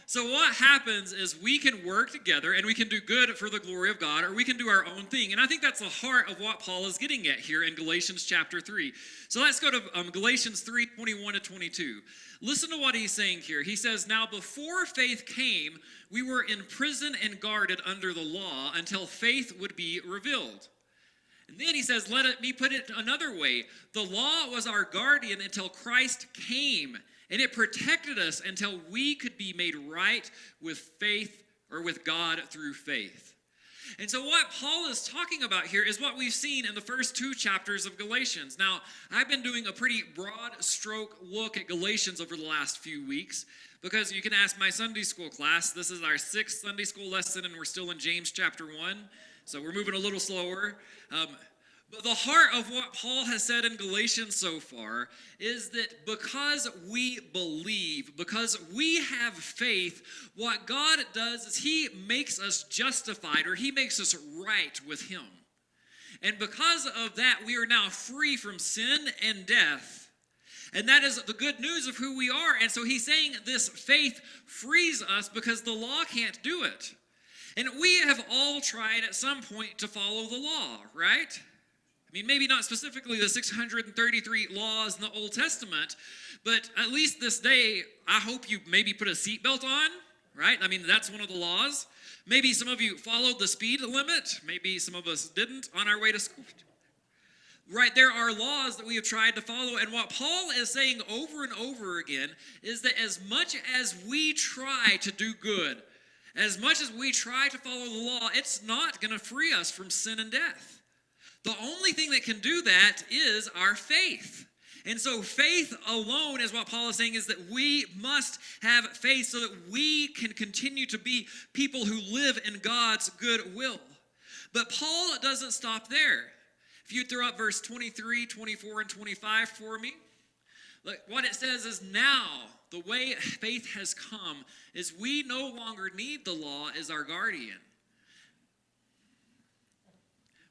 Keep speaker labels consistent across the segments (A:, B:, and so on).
A: So what happens is we can work together and we can do good for the glory of God, or we can do our own thing. And I think that's the heart of what Paul is getting at here in Galatians chapter 3. So let's go to Galatians 3:21 to 22. Listen to what he's saying here. He says, "Now before faith came, we were in prison and guarded under the law until faith would be revealed." And then he says, let me put it another way. The law was our guardian until Christ came, and it protected us until we could be made right with faith, or with God through faith. And so what Paul is talking about here is what we've seen in the first 2 chapters of Galatians. Now, I've been doing a pretty broad stroke look at Galatians over the last few weeks, because you can ask my Sunday school class. This is our 6th Sunday school lesson, and we're still in James chapter 1. So we're moving a little slower. But the heart of what Paul has said in Galatians so far is that because we believe, because we have faith, what God does is he makes us justified, or he makes us right with him. And because of that, we are now free from sin and death. And that is the good news of who we are. And so he's saying this faith frees us because the law can't do it. And we have all tried at some point to follow the law, right? I mean, maybe not specifically the 633 laws in the Old Testament, but at least this day, I hope you maybe put a seatbelt on, right? I mean, that's one of the laws. Maybe some of you followed the speed limit. Maybe some of us didn't on our way to school. Right, there are laws that we have tried to follow, and what Paul is saying over and over again is that as much as we try to do good, as much as we try to follow the law, it's not going to free us from sin and death. The only thing that can do that is our faith. And so faith alone is what Paul is saying, is that we must have faith so that we can continue to be people who live in God's good will. But Paul doesn't stop there. If you throw up verse 23, 24, and 25 for me. Look, what it says is, now the way faith has come is we no longer need the law as our guardian.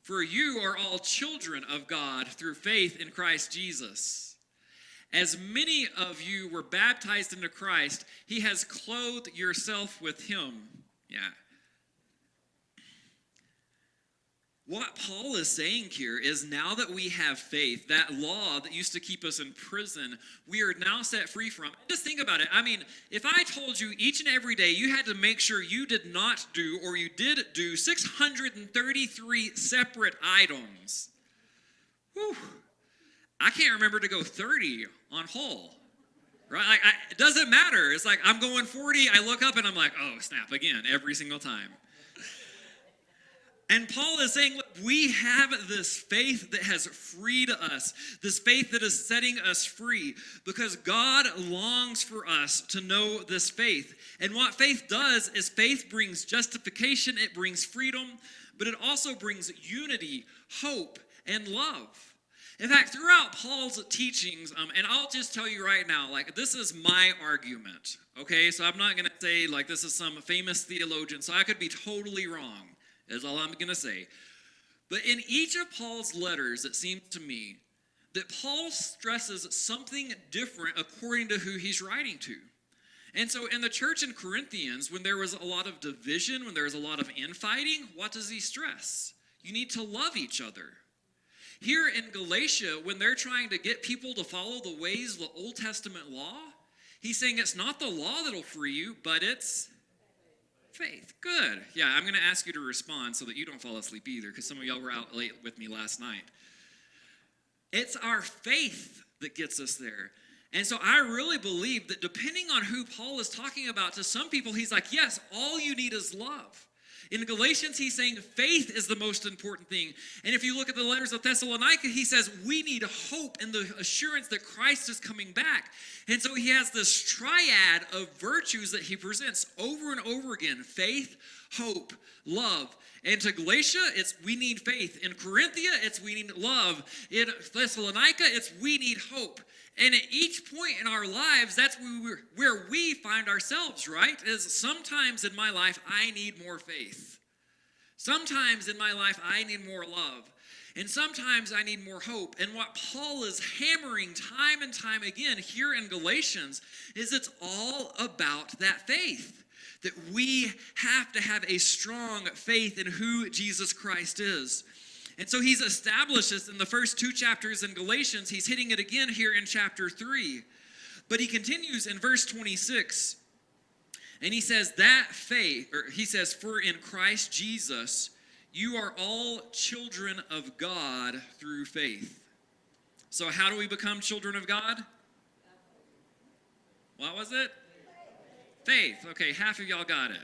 A: For you are all children of God through faith in Christ Jesus. As many of you were baptized into Christ, he has clothed yourself with him. Yeah. What Paul is saying here is, now that we have faith, that law that used to keep us in prison, we are now set free from. Just think about it. I mean, if I told you each and every day you had to make sure you did not do, or you did do, 633 separate items, whew, I can't remember to go 30 on whole. Right? It doesn't matter. It's like I'm going 40, I look up and I'm like, oh, snap, again, every single time. And Paul is saying, look, we have this faith that has freed us, this faith that is setting us free, because God longs for us to know this faith. And what faith does is faith brings justification, it brings freedom, but it also brings unity, hope, and love. In fact, throughout Paul's teachings, and I'll just tell you right now, like, this is my argument, okay? So I'm not going to say, like, this is some famous theologian, so I could be totally wrong. Is all I'm going to say. But in each of Paul's letters, it seems to me that Paul stresses something different according to who he's writing to. And so in the church in Corinthians, when there was a lot of division, when there was a lot of infighting, what does he stress? You need to love each other. Here in Galatia, when they're trying to get people to follow the ways of the Old Testament law, he's saying it's not the law that'll free you, but it's faith. Good. Yeah, I'm going to ask you to respond so that you don't fall asleep either, because some of y'all were out late with me last night. It's our faith that gets us there. And so I really believe that depending on who Paul is talking about, to some people he's like, yes, all you need is love. In Galatians, he's saying faith is the most important thing. And if you look at the letters of Thessalonica, he says we need hope and the assurance that Christ is coming back. And so he has this triad of virtues that he presents over and over again: faith, hope, love. And to Galatia, it's we need faith. In Corinthia, it's we need love. In Thessalonica, it's we need hope. And at each point in our lives, that's where we find ourselves, right? Is sometimes in my life, I need more faith. Sometimes in my life, I need more love. And sometimes I need more hope. And what Paul is hammering time and time again here in Galatians is it's all about that faith. that we have to have a strong faith in who Jesus Christ is. And so he's established this in the first 2 chapters in Galatians. He's hitting it again here in chapter 3. But he continues in verse 26. And he says, for in Christ Jesus, you are all children of God through faith. So how do we become children of God? What was it? Faith. Okay, half of y'all got it.